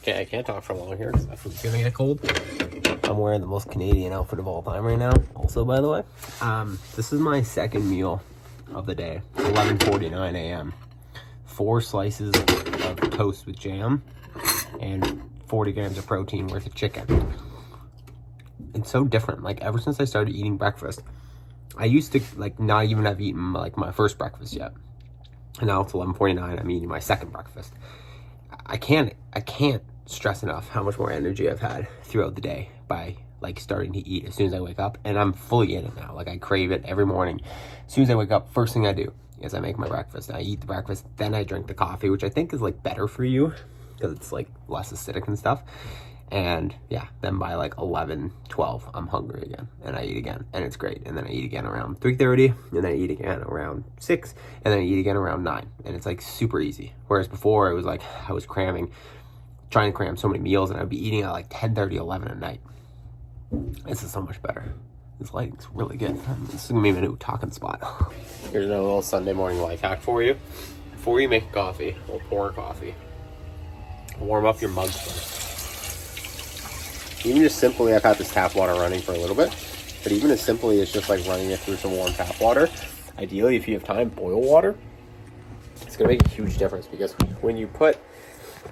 Okay, I can't talk for long here because my food's gonna get cold. I'm wearing the most Canadian outfit of all time right now. Also, by the way, this is my second meal of the day. 11:49 a.m. 4 slices of toast with jam and 40 grams of protein worth of chicken. It's so different. Like, ever since I started eating breakfast, I used to like not even have eaten like my first breakfast yet. And now it's 11:49. I'm eating my second breakfast. I can't stress enough how much more energy I've had throughout the day by like starting to eat as soon as I wake up, and I'm fully in it now. Like, I crave it every morning. As soon as I wake up, first thing I do is I make my breakfast. I eat the breakfast, then I drink the coffee, which I think is like better for you because it's like less acidic and stuff. And yeah, then by like 11, 12, I'm hungry again, and I eat again, and it's great. And then I eat again around 3:30, and then I eat again around 6, and then I eat again around 9, and it's like super easy. Whereas before, it was like I was trying to cram so many meals, and I'd be eating at like 10:30, 11 at night. This is so much better. This lighting's really good. This is gonna be my new talking spot. Here's another little Sunday morning life hack for you. Before you make coffee, or pour coffee, warm up your mug first. Even just simply, I've had this tap water running for a little bit, but even as simply as just like running it through some warm tap water, ideally if you have time, boil water. It's gonna make a huge difference, because when you put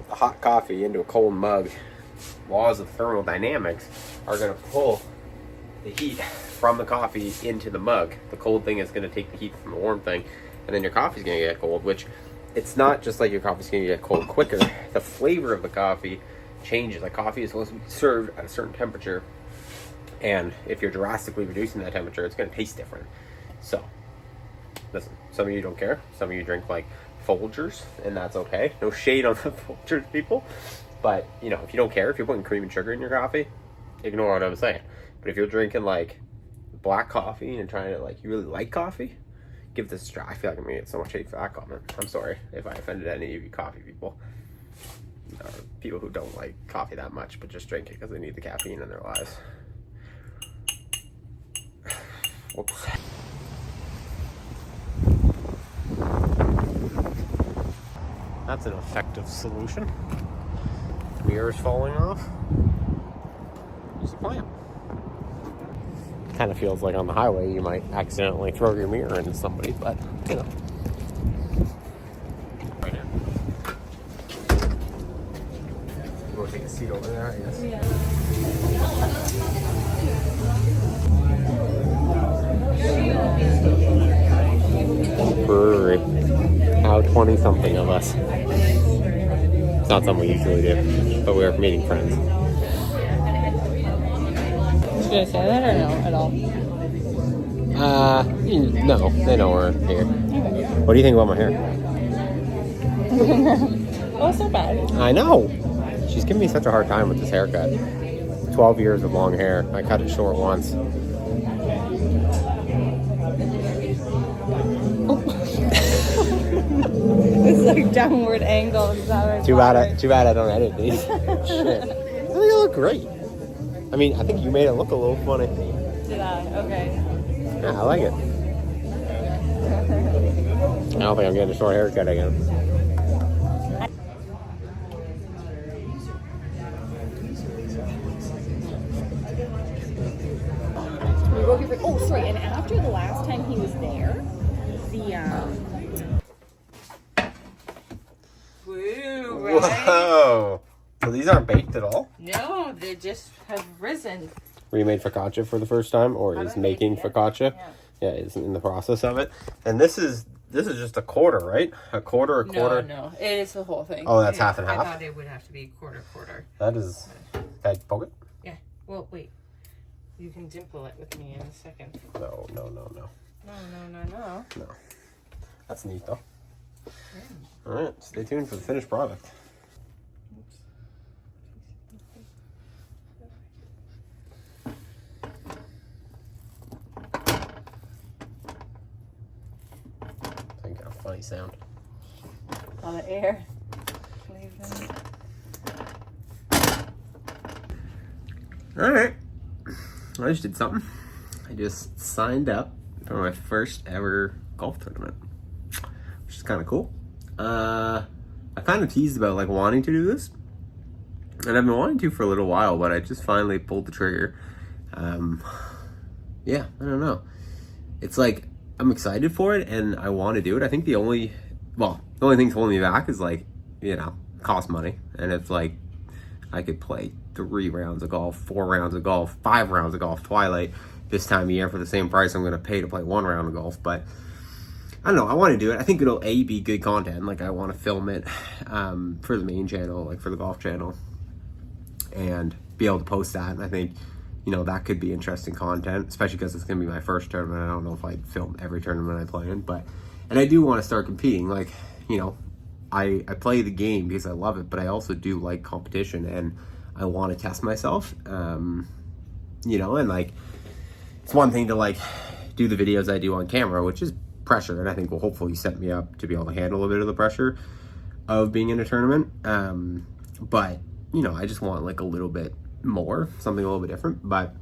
the hot coffee into a cold mug, laws of thermodynamics are gonna pull the heat from the coffee into the mug. The cold thing is gonna take the heat from the warm thing, and then your coffee's gonna get cold, which it's not just like your coffee's gonna get cold quicker. The flavor of the coffee changes. Like, coffee is supposed to be served at a certain temperature, and if you're drastically reducing that temperature, it's going to taste different. So listen, some of you don't care, some of you drink like Folgers, and that's okay. No shade on the Folgers people, but you know, if you don't care, if you're putting cream and sugar in your coffee, ignore what I'm saying. But if you're drinking like black coffee and trying to like, you really like coffee, give this a try. I feel like I'm gonna get so much hate for that comment. I'm sorry if I offended any of you coffee people, or people who don't like coffee that much but just drink it because they need the caffeine in their lives. Whoops. That's an effective solution. Mirrors falling off. Use a plant. Kind of feels like on the highway you might accidentally throw your mirror into somebody, but you know. Right here. You want to take a seat over there, I guess? Yeah. Brewery. How 20-something of us. It's not something we usually do, but we are meeting friends. Should I say that or no at all? No, they know we're here. What do you think about my hair? Oh, it's not bad. I know. She's giving me such a hard time with this haircut. 12 years of long hair. I cut it short once. It's like downward angle. Too bad I don't edit these. Shit. I think I look great. I mean, I think you made it look a little funny. Did I? Okay. Yeah, I like it. I don't think I'm getting a short haircut again. Oh, sorry. And after the last time he was there, Woo, right? Whoa! So these aren't baked at all? No, they just have risen. Were you made focaccia for the first time, or is making focaccia? Yeah, is in the process of it. And this is just a quarter, right? A quarter. No, it is the whole thing. Oh, that's half and half? I thought it would have to be quarter. That is... Can I poke it? Yeah. Well, wait. You can dimple it with me in a second. No. No. No. That's neat, though. All right, stay tuned for the finished product. I got a funny sound. A lot of air. All right, I just did something. I just signed up for my first ever golf tournament, which is kind of cool. I kind of teased about like wanting to do this, and I've been wanting to for a little while, but I just finally pulled the trigger. Yeah, I don't know. It's like I'm excited for it and I want to do it. I think the only thing holding me back is like, cost money. And if like I could play 3 rounds of golf, 4 rounds of golf, 5 rounds of golf, Twilight this time of year for the same price I'm going to pay to play 1 round of golf. But I don't know. I want to do it. I think it'll be good content. Like I want to film it for the main channel, like for the golf channel, and be able to post that. And I think, that could be interesting content, especially because it's going to be my first tournament. I don't know if I'd film every tournament I play in, and I do want to start competing. Like, I play the game because I love it, but I also do like competition and I want to test myself. And like, it's one thing to like do the videos I do on camera, which is pressure, and I think will hopefully set me up to be able to handle a bit of the pressure of being in a tournament. But I just want like a little bit more, something a little bit different. But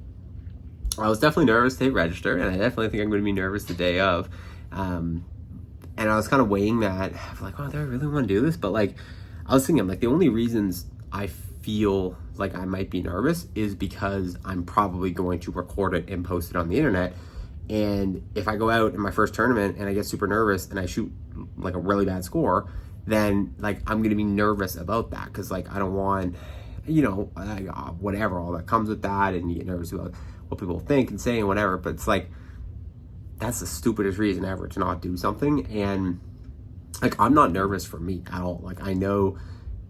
I was definitely nervous to hit register, and I definitely think I'm going to be nervous the day of. And I was kind of weighing that. I'm like, oh, do I really want to do this? But like, I was thinking, like, the only reasons I feel like I might be nervous is because I'm probably going to record it and post it on the internet. And if I go out in my first tournament and I get super nervous and I shoot like a really bad score, then like I'm going to be nervous about that. Cause like, I don't want, whatever, all that comes with that. And you get nervous about what people think and say and whatever. But it's like, that's the stupidest reason ever to not do something. And like, I'm not nervous for me at all. Like, I know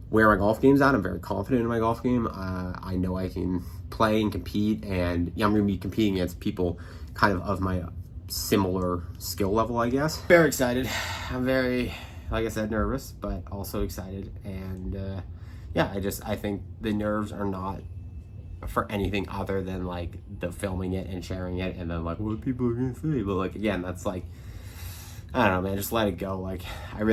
where my golf game's at. I'm very confident in my golf game. I know I can play and compete, and I'm going to be competing against people kind of my similar skill level, I guess. Very excited. I'm very, like I said, nervous, but also excited. And I think the nerves are not for anything other than like the filming it and sharing it, and then like what people are gonna say. But like, again, that's like, I don't know, man, just let it go. Like, I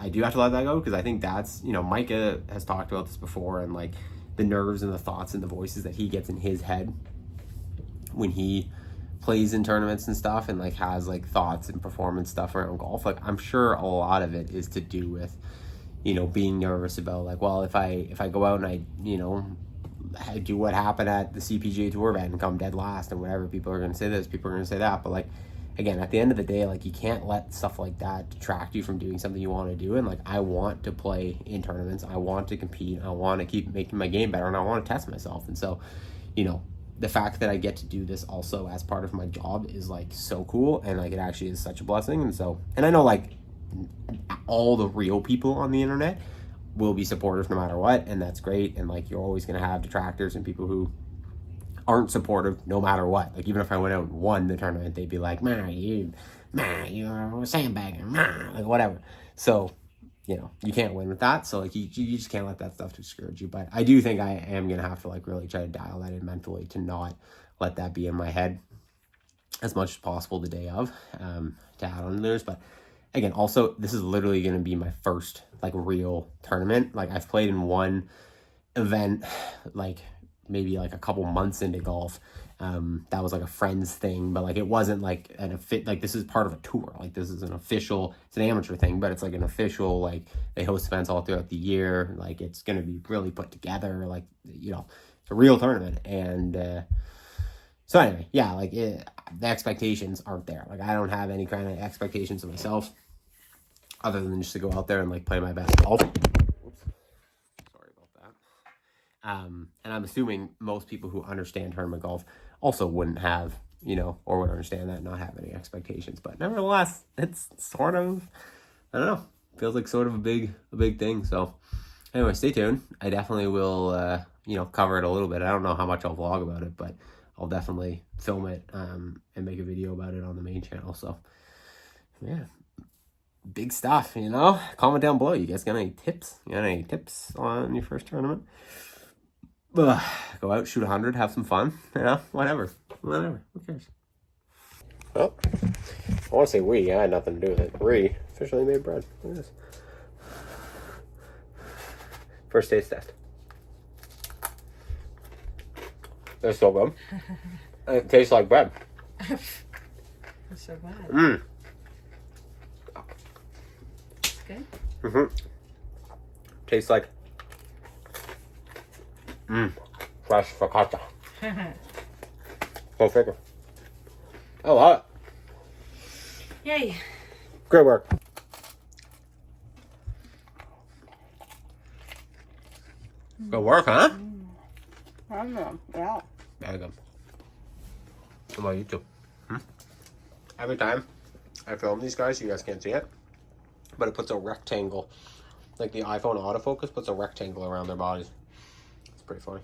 do have to let that go, because I think that's, Micah has talked about this before, and like the nerves and the thoughts and the voices that he gets in his head when he plays in tournaments and stuff, and like has like thoughts and performance stuff around golf. Like, I'm sure a lot of it is to do with, being nervous about like, well, if I go out and I do what happened at the CPGA Tour event and come dead last and whatever, people are going to say this, people are going to say that. But like, again, at the end of the day, like, you can't let stuff like that detract you from doing something you want to do. And like, I want to play in tournaments, I want to compete, I want to keep making my game better, and I want to test myself. And so, the fact that I get to do this also as part of my job is like so cool, and like, it actually is such a blessing. And so, and I know like all the real people on the internet will be supportive no matter what, and that's great. And like, you're always going to have detractors and people who aren't supportive no matter what. Like, even if I went out and won the tournament, they'd be like, you're sandbagging, like whatever. So, you can't win with that. So like, you just can't let that stuff discourage you. But I do think I am going to have to like really try to dial that in mentally, to not let that be in my head as much as possible the day of, to add on to theirs. But again, also, this is literally going to be my first like real tournament. Like, I've played in one event, like maybe like a couple months into golf. That was like a friends thing, but like, it wasn't like like, this is part of a tour. Like, this is it's an amateur thing, but it's like an official, like, they host events all throughout the year. Like, it's going to be really put together. Like, it's a real tournament. And, so anyway, yeah, like, the expectations aren't there. Like, I don't have any kind of expectations of myself other than just to go out there and like play my best golf. Oops. Sorry about that. And I'm assuming most people who understand tournament golf also wouldn't have, or would understand that and not have any expectations. But nevertheless, it's sort of, I don't know, feels like sort of a big thing. So anyway, stay tuned. I definitely will, cover it a little bit. I don't know how much I'll vlog about it, but I'll definitely film it and make a video about it on the main channel. So yeah, big stuff, Comment down below. You guys got any tips? You got any tips on your first tournament? Go out, shoot 100, have some fun, whatever. Who cares? Well, I want to say we. I had nothing to do with it. Ree officially made bread. Look at this. First taste test. They're so good. It tastes like bread. I'm so glad. Good? Tastes like Fresh focaccia. Go figure. I love it. Yay. Great work. Good work, huh? I don't know. Yeah. Very good. What about you two? Every time I film these guys, you guys can't see it, but it puts a rectangle, like the iPhone autofocus puts a rectangle around their bodies. It's pretty funny.